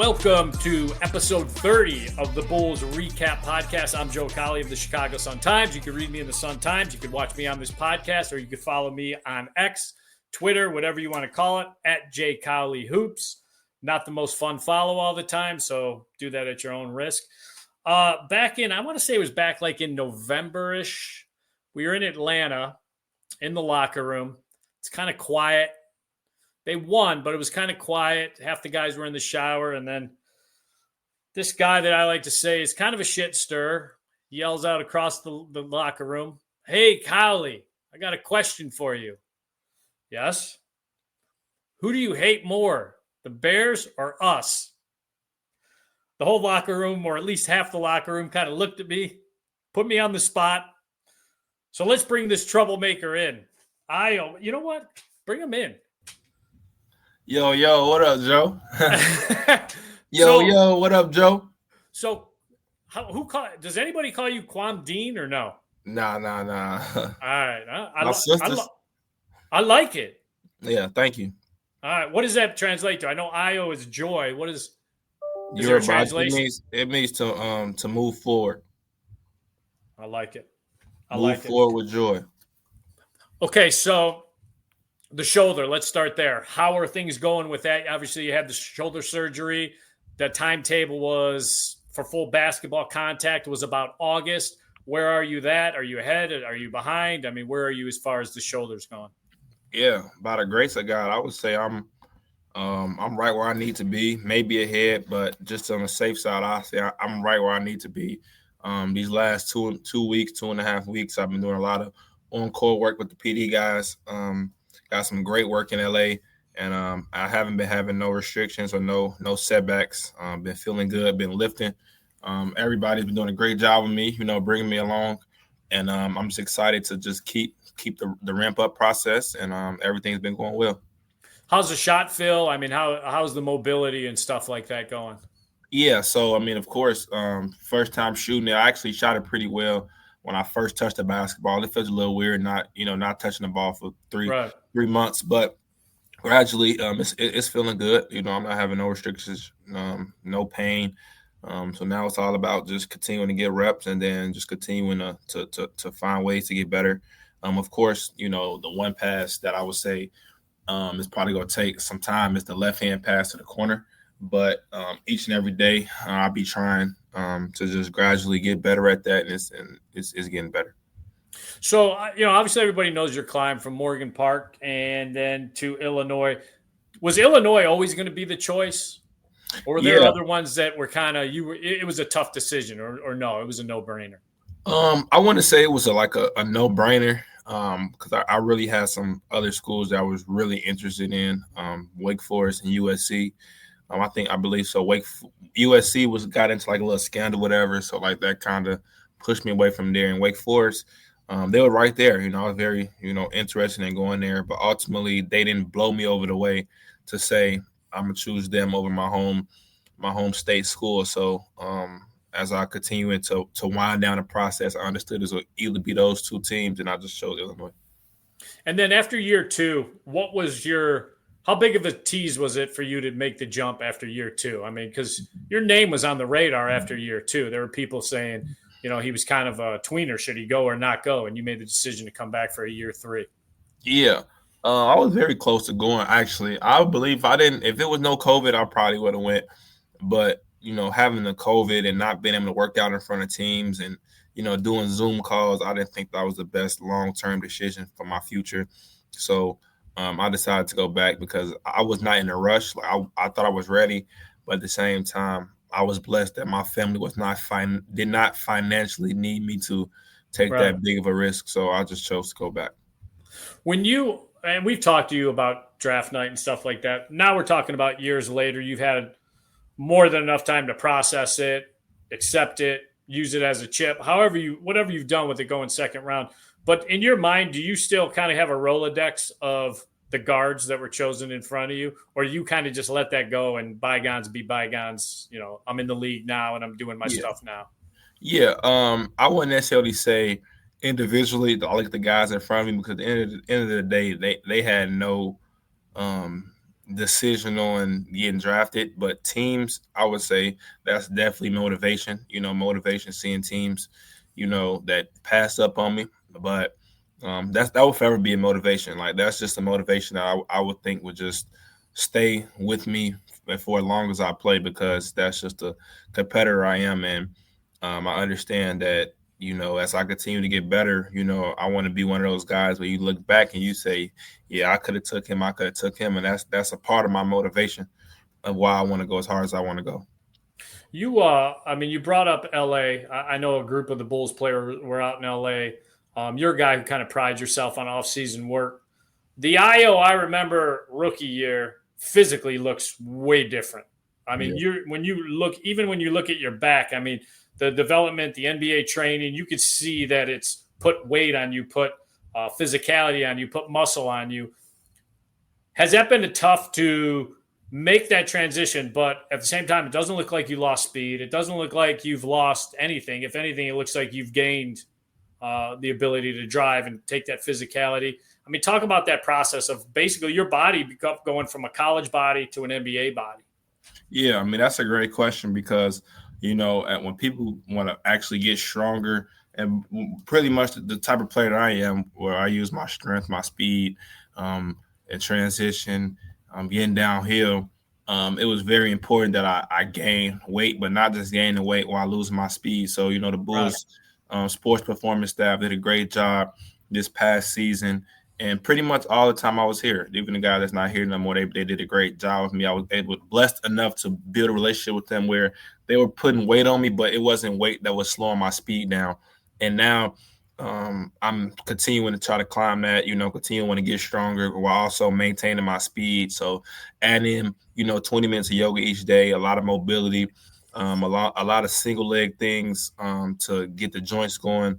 Welcome to episode 30 of the Bulls Recap Podcast. I'm Joe Colley of the Chicago Sun-Times. You can read me in the Sun-Times. You can watch me on this podcast, or you can follow me on X, Twitter, whatever you want to call it, at @JCowleyHoops. Not the most fun follow all the time, so do that at your own risk. I want to say it was back like in November-ish. We were in Atlanta in the locker room. It's kind of quiet. They won, but it was kind of quiet. Half the guys were in the shower, and then this guy that I like to say is kind of a shit stir yells out across the locker room, "Hey, Cowley, I got a question for you." "Yes?" "Who do you hate more, the Bears or us?" The whole locker room, or at least half the locker room, kind of looked at me, put me on the spot. So let's bring this troublemaker in. You know what? Bring him in. Yo, what up, Joe? Yo, what up, Joe? So, does anybody call you Kwam Dean or no? Nah. All right. I like it. Yeah, thank you. All right. What does that translate to? I know Io is joy. What is your translation? It means to move forward. I like it. Move forward with joy. Okay, so the shoulder, let's start there. How are things going with that? Obviously, you had the shoulder surgery. The timetable was for full basketball contact was about August. Where are you at? Are you ahead? Are you behind? I mean, where are you as far as the shoulder's going? Yeah, by the grace of God, I would say I'm right where I need to be, maybe ahead, but just on the safe side, I say I'm right where I need to be. These last 2.5 weeks, I've been doing a lot of on-court work with the PD guys. Got some great work in LA, and I haven't been having no restrictions or no setbacks. Been feeling good, been lifting. Everybody's been doing a great job with me, bringing me along, and I'm just excited to just keep the ramp up process, and everything's been going well. How's the shot feel? I mean, how's the mobility and stuff like that going? Yeah, so I mean, of course, first time shooting it, I actually shot it pretty well. When I first touched the basketball, it felt a little weird, not touching the ball for three months, but gradually, it's feeling good. I'm not having no restrictions, no pain. So now it's all about just continuing to get reps and then just continuing to find ways to get better. Of course, the one pass that I would say is probably going to take some time is the left-hand pass to the corner. But each and every day, I'll be trying to just gradually get better at that, and it's getting better. So, obviously everybody knows your climb from Morgan Park and then to Illinois. Was Illinois always going to be the choice? Or were there other ones that were kind of it was a tough decision, or no, it was a no-brainer? I want to say it was a no-brainer because I really had some other schools that I was really interested in, Wake Forest and USC. I believe so. USC got into like a little scandal, whatever. So like that kind of pushed me away from there. And Wake Forest, they were right there. I was very, interested in going there. But ultimately, they didn't blow me over the way to say I'm gonna choose them over my home state school. So as I continue to wind down the process, I understood it would either be those two teams, and I just chose Illinois. And then after year two, what was how big of a tease was it for you to make the jump after year two? I mean, because your name was on the radar after year two. There were people saying, he was kind of a tweener. Should he go or not go? And you made the decision to come back for a year three. Yeah. I was very close to going, actually. I believe if it was no COVID, I probably would have went. But, having the COVID and not being able to work out in front of teams and, doing Zoom calls, I didn't think that was the best long-term decision for my future. So, I decided to go back because I was not in a rush. I thought I was ready, but at the same time, I was blessed that my family did not financially need me to take that big of a risk. So I just chose to go back. And we've talked to you about draft night and stuff like that. Now we're talking about years later. You've had more than enough time to process it, accept it, use it as a chip, whatever you've done with it going second round. But in your mind, do you still kind of have a Rolodex of the guards that were chosen in front of you, or you kind of just let that go and bygones be bygones? I'm in the league now and I'm doing my stuff now. Yeah. I wouldn't necessarily say individually, I look at the guys in front of me because at the end of the day, they had no decision on getting drafted, but teams, I would say that's definitely motivation. Motivation, seeing teams, that pass up on me. But that will forever be a motivation. Like, that's just a motivation that I would think would just stay with me for as long as I play, because that's just a competitor I am. And I understand that, as I continue to get better, I want to be one of those guys where you look back and you say, yeah, I could have took him. And that's a part of my motivation of why I want to go as hard as I want to go. You brought up LA. I know a group of the Bulls players were out in LA. You're a guy who kind of prides yourself on off-season work. The IO, I remember rookie year, physically looks way different. I mean, Yeah. when you look at your back, I mean, the development, the NBA training, you could see that it's put weight on you, put physicality on you, put muscle on you. Has that been tough to make that transition? But at the same time, it doesn't look like you lost speed. It doesn't look like you've lost anything. If anything, it looks like you've gained the ability to drive and take that physicality. I mean, talk about that process of basically your body going from a college body to an NBA body. Yeah, I mean, that's a great question, because, when people want to actually get stronger, and pretty much the type of player that I am, where I use my strength, my speed, and transition, getting downhill, it was very important that I gain weight, but not just gain the weight while losing my speed. So, the Bulls sports performance staff did a great job this past season. And pretty much all the time I was here, even the guy that's not here no more, they did a great job with me. I was blessed enough to build a relationship with them where they were putting weight on me, but it wasn't weight that was slowing my speed down. And now I'm continuing to try to climb that, continuing to get stronger while also maintaining my speed. So adding in, 20 minutes of yoga each day, a lot of mobility, a lot of single leg things to get the joints going.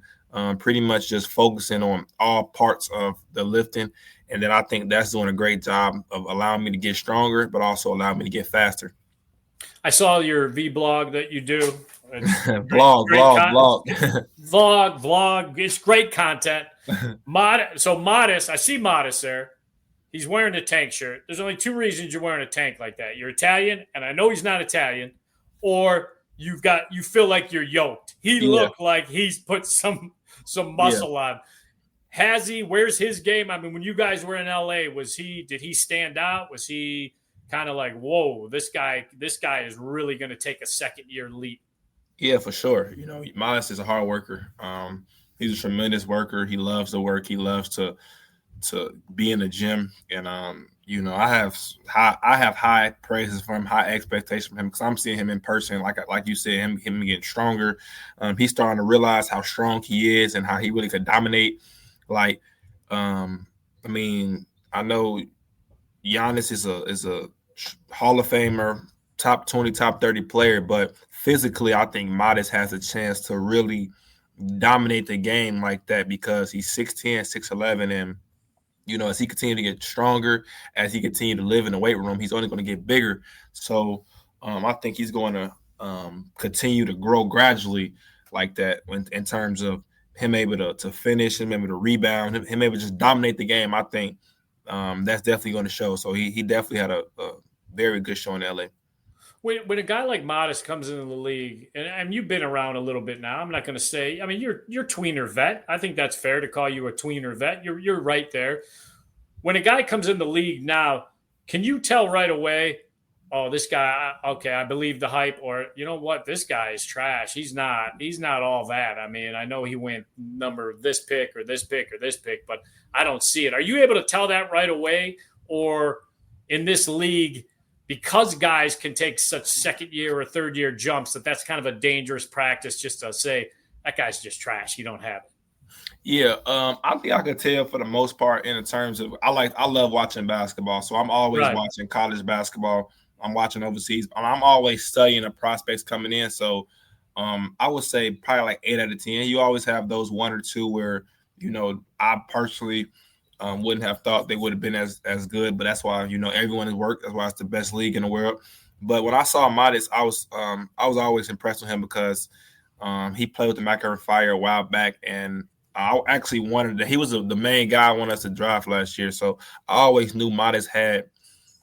Pretty much just focusing on all parts of the lifting. And then I think that's doing a great job of allowing me to get stronger, but also allowing me to get faster. I saw your vlog that you do. Vlog. Vlog. It's great content. Modest. I see Modest there. He's wearing a tank shirt. There's only two reasons you're wearing a tank like that. You're Italian, and I know he's not Italian, or you feel like you're yoked. He looked like he's put some muscle on. Where's his game? I mean, when you guys were in LA, did he stand out? Was he kind of like, whoa, this guy is really going to take a second year leap? Yeah, for sure. Miles is a hard worker. He's a tremendous worker. He loves to work. He loves to be in the gym. And I have high praises for him, high expectations for him, because I'm seeing him in person. Like you said, him getting stronger. He's starting to realize how strong he is and how he really could dominate. Like, I know Giannis is a Hall of Famer, top 20, top 30 player, but physically, I think Modest has a chance to really dominate the game like that, because he's 6'10", 6'11", and as he continues to get stronger, as he continues to live in the weight room, he's only going to get bigger. So I think he's going to continue to grow gradually like that in terms of him able to finish, him able to rebound, him able to just dominate the game. I think that's definitely going to show. So he definitely had a very good show in LA. When a guy like Modest comes into the league, and you've been around a little bit now, I'm not going to say, I mean, you're tweener vet. I think that's fair to call you a tweener vet. You're right there. When a guy comes in the league now, can you tell right away, oh, this guy, okay, I believe the hype, or you know what, this guy is trash. He's not all that. I mean, I know he went number this pick or this pick or this pick, but I don't see it. Are you able to tell that right away? Or in this league, because guys can take such second year or third year jumps, that's kind of a dangerous practice just to say that guy's just trash. You don't have it. Yeah, I think I could tell for the most part in terms of I love watching basketball, so I'm always watching college basketball. I'm watching overseas. I'm always studying the prospects coming in. So I would say probably like 8 out of 10. You always have those 1 or 2 where I personally wouldn't have thought they would have been as good, but that's why everyone has worked. That's why it's the best league in the world. But when I saw Modest, I was always impressed with him because he played with the McIntyre Fire a while back, and I actually he was the main guy I wanted us to draft last year. So I always knew Modest had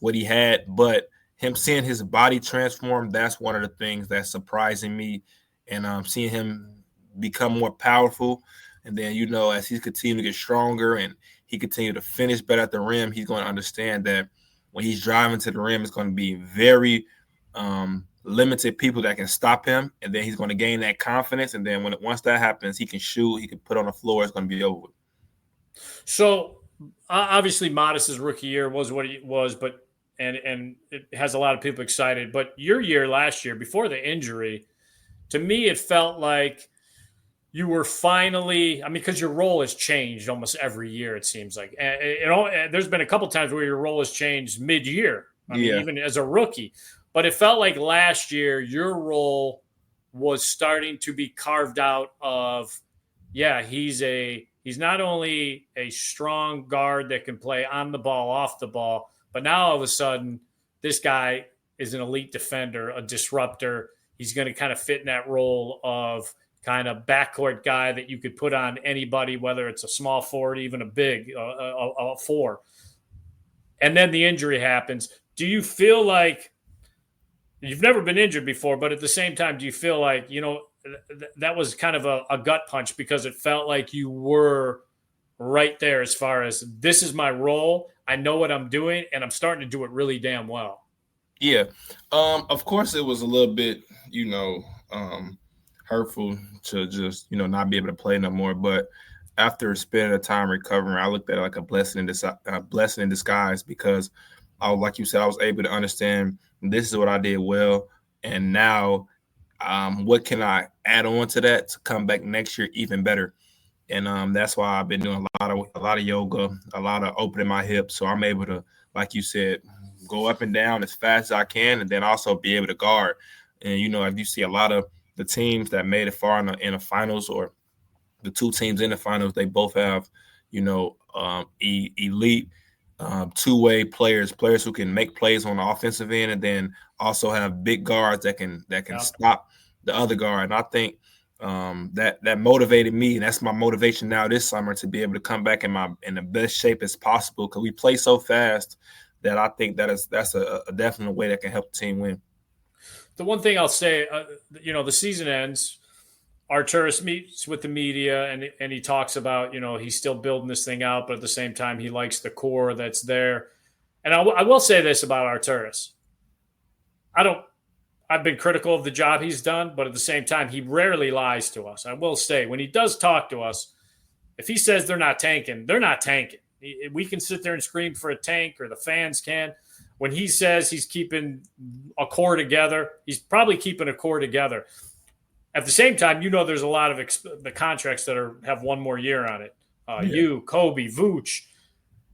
what he had, but him seeing his body transform, that's one of the things that's surprising me. And seeing him become more powerful. And then, as he's continuing to get stronger and he continue to finish better at the rim, he's going to understand that when he's driving to the rim, it's going to be very limited people that can stop him. And then he's going to gain that confidence. And then once that happens, he can shoot, he can put on the floor, it's going to be over with. So obviously Modest's rookie year was what it was, but and it has a lot of people excited. But your year last year, before the injury, to me, it felt like you were finally, because your role has changed almost every year, it seems like. And there's been a couple times where your role has changed mid-year, even as a rookie. But it felt like last year your role was starting to be carved out of, he's not only a strong guard that can play on the ball, off the ball, but now all of a sudden this guy is an elite defender, a disruptor. He's going to kind of fit in that role of kind of backcourt guy that you could put on anybody, whether it's a small forward, even a big a four. And then the injury happens. Do you feel like you've never been injured before, but at the same time, do you feel like, that was kind of a gut punch because it felt like you were right there as far as this is my role. I know what I'm doing and I'm starting to do it really damn well. Yeah. Of course it was a little bit, hurtful to just, not be able to play no more. But after spending the time recovering, I looked at it like a blessing in disguise because like you said, I was able to understand this is what I did well. And now what can I add on to that to come back next year even better? And that's why I've been doing a lot of yoga, a lot of opening my hips. So I'm able to, like you said, go up and down as fast as I can, and then also be able to guard. And, if you see a lot of the teams that made it far in the finals, or the two teams in the finals, they both have, elite two-way players who can make plays on the offensive end, and then also have big guards that can stop the other guard. And I think that motivated me, and that's my motivation now this summer, to be able to come back in the best shape as possible, because we play so fast that I think that's a definite way that can help the team win. The one thing I'll say, the season ends, Arturas meets with the media and he talks about, he's still building this thing out, but at the same time, he likes the core that's there. And I will say this about Arturas. I've been critical of the job he's done, but at the same time, he rarely lies to us. I will say, when he does talk to us, if he says they're not tanking, they're not tanking. We can sit there and scream for a tank, or the fans can. When he says he's keeping a core together, he's probably keeping a core together. At the same time, there's a lot of the contracts that have one more year on it. You, Kobe, Vooch.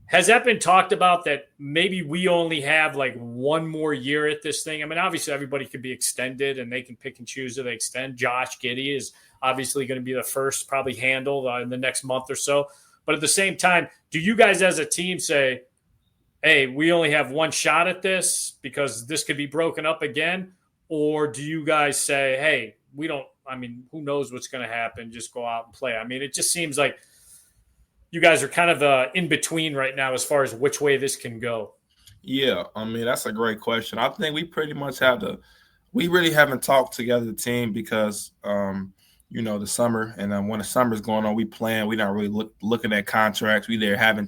Has that been talked about, that maybe we only have like one more year at this thing? Obviously everybody could be extended and they can pick and choose who they extend. Josh Giddey is obviously going to be the first probably handled in the next month or so. But at the same time, do you guys as a team say, hey, we only have one shot at this because this could be broken up again? Or do you guys say, hey, we don't, who knows what's going to happen? Just go out and play. It just seems like you guys are kind of in between right now as far as which way this can go. Yeah, that's a great question. I think we pretty much we really haven't talked together, the team, because, the summer, and when the summer's going on, we plan. We're not really looking at contracts. We there having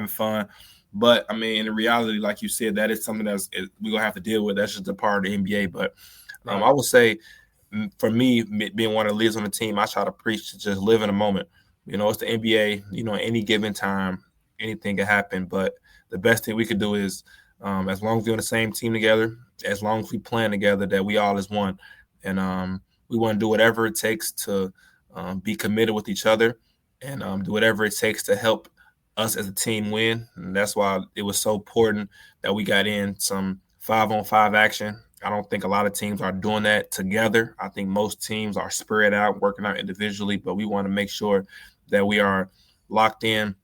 fun. But, in reality, like you said, that is something we're going to have to deal with. That's just a part of the NBA. But I would say, for me, being one of the leaders on the team, I try to preach to just live in the moment. It's the NBA. Any given time, anything can happen. But the best thing we could do is, as long as we're on the same team together, as long as we plan together, that we all is one. And we want to do whatever it takes to be committed with each other, and do whatever it takes to help us as a team win. And that's why it was so important that we got in some 5-on-5 action. I don't think a lot of teams are doing that together. I think most teams are spread out, working out individually, but we want to make sure that we are locked in,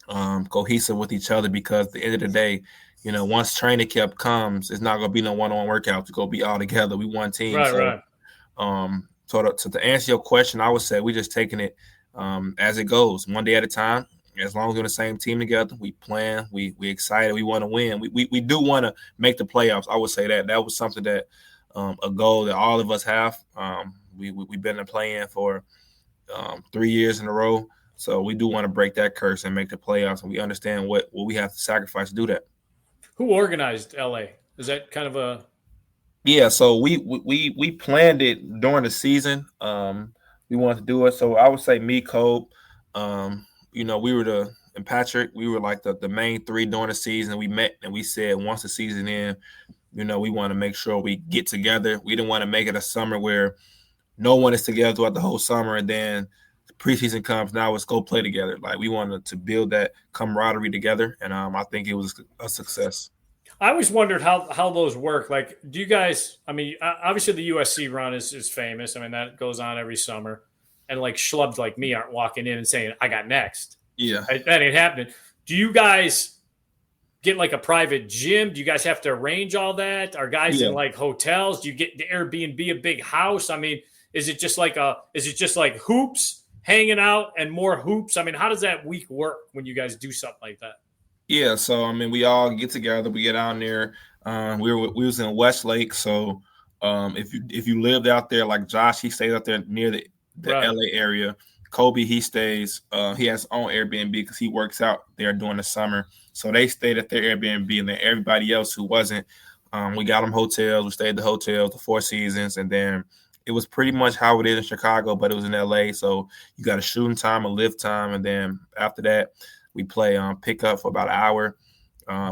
cohesive with each other, because at the end of the day, once training camp comes, it's not going to be no one-on-one workouts. It's going to be all together. We one team. Right. So to answer your question, I would say we're just taking it as it goes, one day at a time. as long as we're on the same team together, we plan, we excited, we want to win. We do want to make the playoffs. I would say that was something that a goal that all of us have. We've been in playing for 3 years in a row. So we do want to break that curse and make the playoffs, and we understand what we have to sacrifice to do that. Who organized LA? Is that kind of a Yeah, so we planned it during the season. We wanted to do it. So I would say me, Cole, we were and Patrick, we were like the main three during the season. We met and we said once the season in, we want to make sure we get together. We didn't want to make it a summer where no one is together throughout the whole summer, and then the preseason comes. Now let's go play together. Like, we wanted to build that camaraderie together, and I think it was a success. I always wondered how those work. Like, do you guys? I mean, obviously the USC run is famous. I mean, that goes on every summer, and like schlubs like me aren't walking in and saying, "I got next." Yeah, that ain't happening. Do you guys get like a private gym? Do you guys have to arrange all that? Are guys in like hotels? Do you get the Airbnb a big house? I mean, is it just like hoops hanging out and more hoops? I mean, how does that week work when you guys do something like that? Yeah, so I mean, we all get together. We get down there. We was in Westlake, so if you lived out there, like Josh, he stays out there near the right. LA area. Kobe, he stays. He has his own Airbnb because he works out there during the summer. So they stayed at their Airbnb, and then everybody else who wasn't, we got them hotels. We stayed at the hotels, the Four Seasons, and then it was pretty much how it is in Chicago, but it was in LA. So you got a shooting time, a lift time, and then after that, we play pickup for about an hour.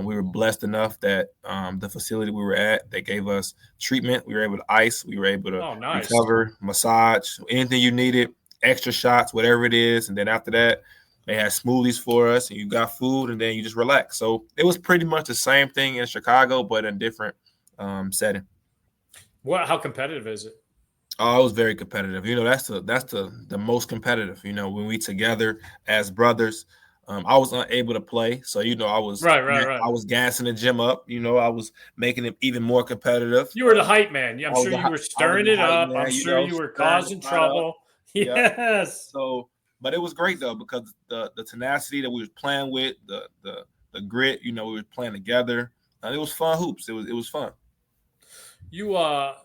We were blessed enough that the facility we were at, they gave us treatment. We were able to ice. We were able to recover, massage, anything you needed, extra shots, whatever it is. And then after that, they had smoothies for us, and you got food, and then you just relax. So it was pretty much the same thing in Chicago, but in a different setting. How competitive is it? Oh, it was very competitive. That's the most competitive. When we together as brothers. I was unable to play, so I was right. I was gassing the gym up. I was making it even more competitive. You were the hype man. I'm sure you were stirring it up. I'm sure you were causing trouble. Yes. Yep. So, but it was great though, because the tenacity that we was playing with, the grit. We were playing together. It was fun hoops. It was fun. The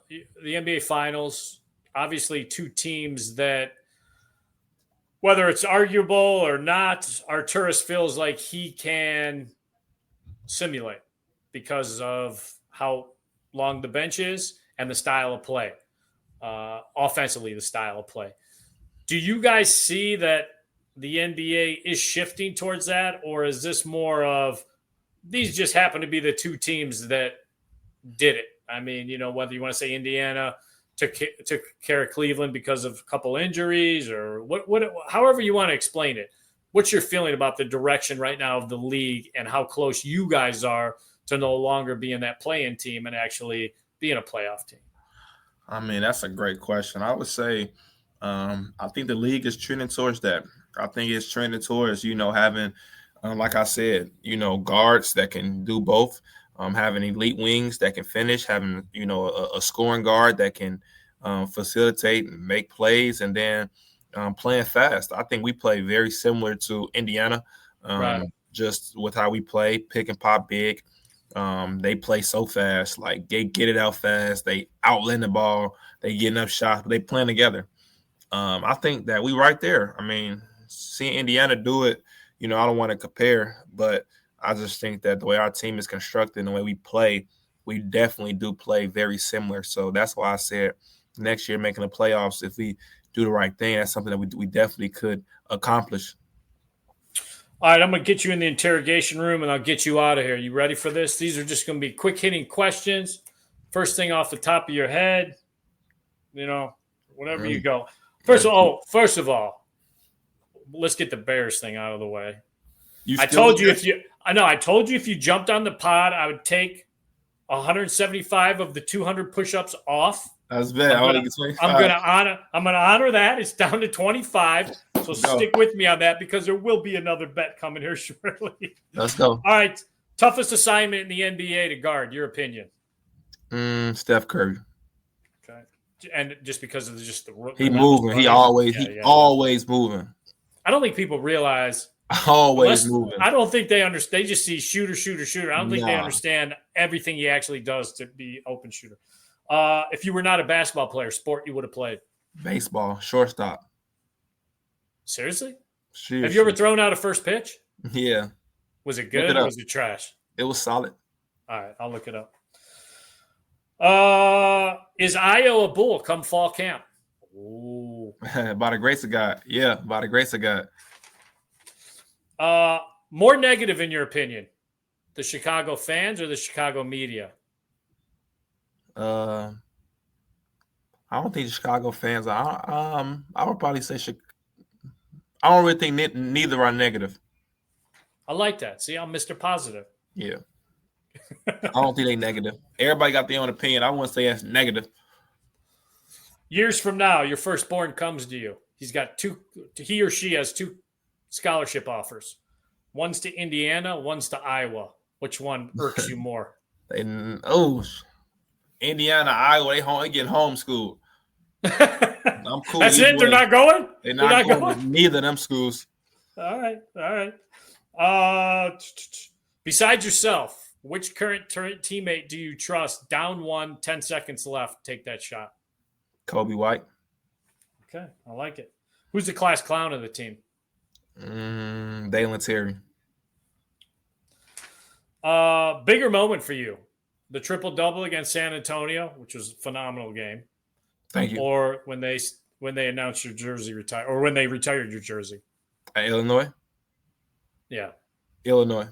NBA Finals, obviously two teams that, whether it's arguable or not, Arturas feels like he can simulate because of how long the bench is and the style of play, offensively the style of play. Do you guys see that the NBA is shifting towards that, or is this more of these just happen to be the two teams that did it? I mean, whether you want to say Indiana took care of Cleveland because of a couple injuries, or however you want to explain it. What's your feeling about the direction right now of the league and how close you guys are to no longer being that play-in team and actually being a playoff team? I mean, that's a great question. I would say I think the league is trending towards that. I think it's trending towards, having, like I said, guards that can do both. Having elite wings that can finish, having, a scoring guard that can facilitate and make plays, and then playing fast. I think we play very similar to Indiana, just with how we play, pick and pop big. They play so fast, like they get it out fast. They outland the ball. They get enough shots, but they playing together. I think that we right there. I mean, seeing Indiana do it, I don't want to compare, but I just think that the way our team is constructed and the way we play, we definitely do play very similar. So that's why I said next year making the playoffs, if we do the right thing, that's something that we definitely could accomplish. All right, I'm going to get you in the interrogation room, and I'll get you out of here. You ready for this? These are just going to be quick-hitting questions. First thing off the top of your head, whatever you go. First of all, let's get the Bears thing out of the way. I told you if you jumped on the pod, I would take 175 of the 200 push-ups off. That's bad. I'm gonna honor that. It's down to 25. So stick with me on that, because there will be another bet coming here shortly. Let's go. All right. Toughest assignment in the NBA to guard, your opinion? Steph Curry. Okay. And just because of he moving. He always moving. I don't think people realize Always moving. I don't think they understand. They just see shooter. I don't think they Nah. understand everything he actually does to be open shooter. If you were not a basketball player, sport you would have played? Baseball, shortstop. Seriously? Seriously. Have you ever thrown out a first pitch? Yeah. Was it good or was it trash? It was solid. All right, I'll look it up. Is Io a Bull come fall camp? Ooh. By the grace of God. Yeah, by the grace of God. More negative in your opinion, the Chicago fans or the Chicago media? I don't think the Chicago fans are. I would probably say I don't really think neither are negative. I like that. See, I'm Mr. Positive. Yeah. I don't think they negative. Everybody got their own opinion. I wouldn't say that's negative. Years from now, your firstborn comes to you. He or she has 2 scholarship offers. One's to Indiana, one's to Iowa. Which one irks you more? Indiana, Iowa, they getting homeschooled. I'm cool. That's it? They're not going? They're not going to neither of them schools. All right. Besides yourself, which current teammate do you trust? Down 1, 10 seconds left. Take that shot. Kobe White. Okay, I like it. Who's the class clown of the team? Dalen Terry. Bigger moment for you. The triple-double against San Antonio, which was a phenomenal game. Thank you. Or when they announced your jersey retire, or when they retired your jersey. Illinois? Yeah. Illinois.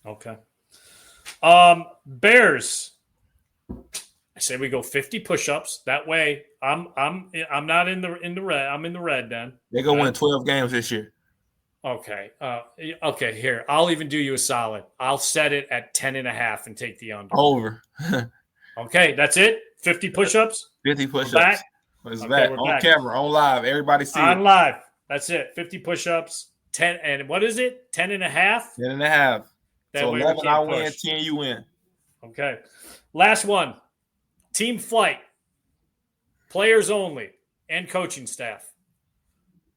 Okay. Bears. I say we go 50 push-ups. That way, I'm not in the red. I'm in the red then. They're gonna win 12 games this year. Okay. Okay. Here, I'll even do you a solid. I'll set it at 10.5 and take the under. Over. Okay, that's it. 50 push-ups. 50 push-ups. Back. It's back on back. camera, on live. Everybody see on it. live. That's it. 50 push-ups. 10 and what is it? 10.5. 10.5. So 11 I win, 10 you win. Okay. Last one. Team flight. Players only and coaching staff.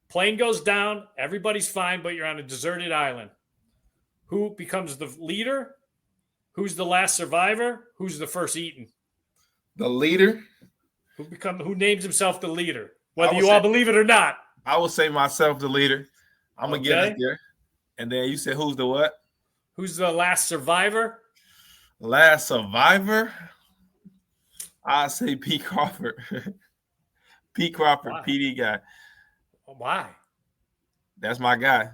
Plane goes down. Everybody's fine, but you're on a deserted island. Who becomes the leader? Who's the last survivor? Who's the first eaten? The leader. Who names himself the leader? Whether you all believe it or not. I will say myself the leader. I'm going to get it there. And then you said who's the what? Who's the last survivor? Last survivor? I say Pete Crawford. Pete Crawford, Why? PD guy. Why? That's my guy.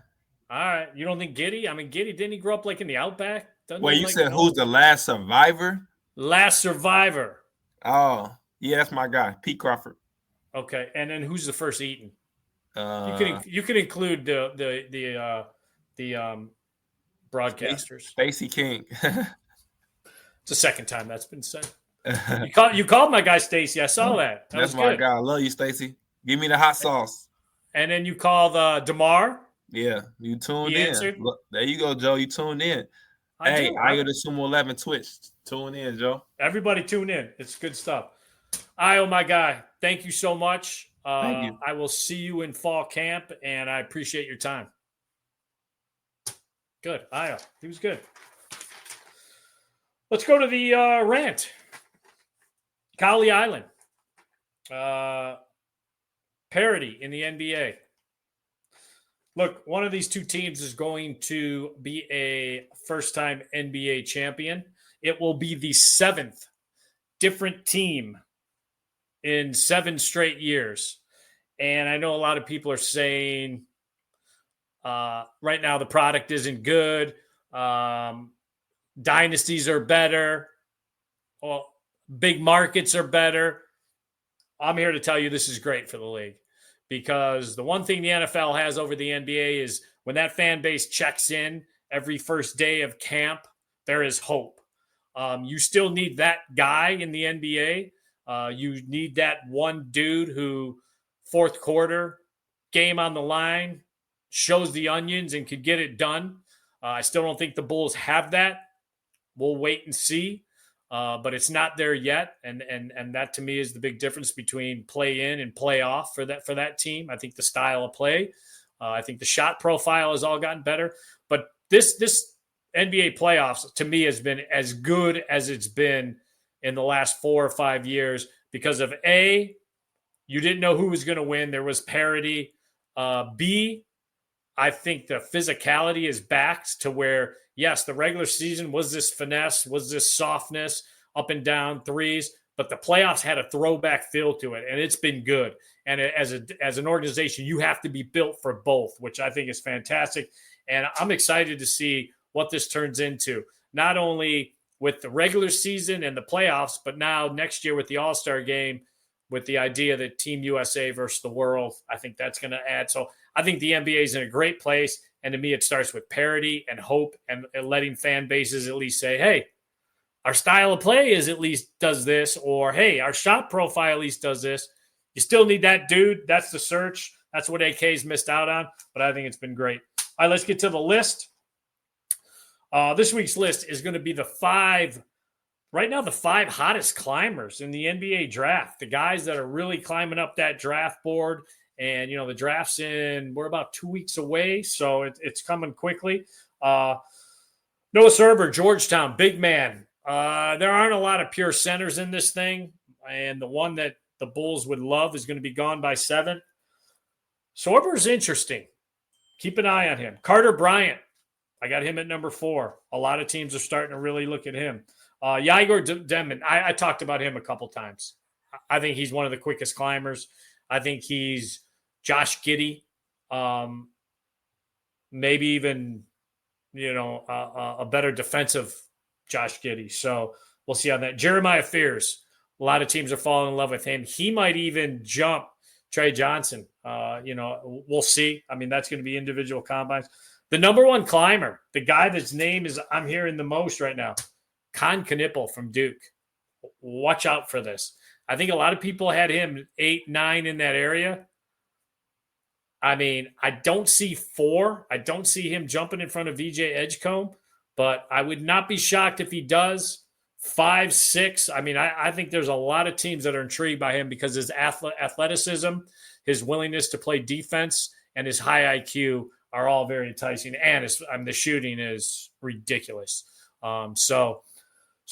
All right. You don't think Giddy? I mean, Giddy, didn't he grow up like in the Outback? Wait, you said who's the last survivor? Last survivor. Oh, yeah, that's my guy, Pete Crawford. Okay, and then who's the first eaten? You can include the broadcasters. Stacey King. It's the second time that's been said. You called my guy Stacey. I saw that. That's my guy. I love you, Stacey. Give me the hot sauce. And then you called DeMar. Yeah, you tuned in. Look, there you go, Joe. You tuned in. I go to Sumo 11 Twitch. Tune in, Joe. Everybody tune in. It's good stuff. Io, my guy, thank you so much. Thank you. I will see you in fall camp, and I appreciate your time. Good. Io, he was good. Let's go to the rant. Cowley Island. Parity in the NBA. Look, one of these two teams is going to be a first-time NBA champion. It will be the 7th different team in 7 straight years. And I know a lot of people are saying right now the product isn't good. Dynasties are better. Well, big markets are better. I'm here to tell you this is great for the league. Because the one thing the NFL has over the NBA is when that fan base checks in every first day of camp, there is hope. You still need that guy in the NBA. You need that one dude who fourth quarter, game on the line, shows the onions and could get it done. I still don't think the Bulls have that. We'll wait and see. But it's not there yet, and that to me is the big difference between play in and play off for that team. I think the style of play I think the shot profile has all gotten better. But this NBA playoffs, to me, has been as good as it's been in the last 4 or 5 years because of A, you didn't know who was going to win. There was parity. B, I think the physicality is back to where, yes, the regular season was this finesse, was this softness, up and down threes, but the playoffs had a throwback feel to it, and it's been good. And as an organization, you have to be built for both, which I think is fantastic. And I'm excited to see what this turns into, not only with the regular season and the playoffs, but now next year with the All-Star game, with the idea that Team USA versus the world. I think that's going to add. So I think the NBA is in a great place. And to me, it starts with parity and hope and letting fan bases at least say, hey, our style of play is at least does this, or hey, our shot profile at least does this. You still need that dude. That's the search. That's what AK's missed out on. But I think it's been great. All right, let's get to the list. This week's list is going to be the five hottest climbers in the NBA draft, the guys that are really climbing up that draft board. And, you know, the draft's we're about 2 weeks away, so it's coming quickly. Noah Serber, Georgetown, big man. There aren't a lot of pure centers in this thing, and the one that the Bulls would love is going to be gone by 7. Sorber's interesting. Keep an eye on him. Carter Bryant, I got him at number 4. A lot of teams are starting to really look at him. Igor Demon, I talked about him a couple times. I think he's one of the quickest climbers. I think he's Josh Giddey, maybe even, a better defensive Josh Giddey. So we'll see on that. Jeremiah Fears, a lot of teams are falling in love with him. He might even jump Trey Johnson. We'll see. I mean, that's going to be individual combines. The number 1 climber, the guy that's name is I'm hearing the most right now, Con Knippel from Duke. Watch out for this. I think a lot of people had him 8, 9 in that area. I mean, I don't see 4. I don't see him jumping in front of VJ Edgecombe, but I would not be shocked if he does. 5, 6. I mean, I think there's a lot of teams that are intrigued by him because his athleticism, his willingness to play defense, and his high IQ are all very enticing. And the shooting is ridiculous. So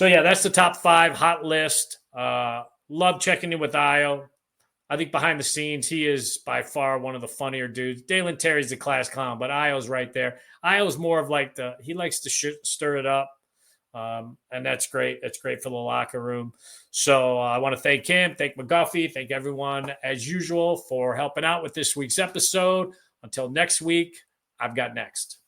yeah, that's the top 5 hot list. Love checking in with Io. I think behind the scenes, he is by far one of the funnier dudes. Dalen Terry's the class clown, but Io's right there. Io's more of like he likes to stir it up. And that's great. That's great for the locker room. So I want to thank him, thank McGuffey, thank everyone as usual for helping out with this week's episode. Until next week, I've got next.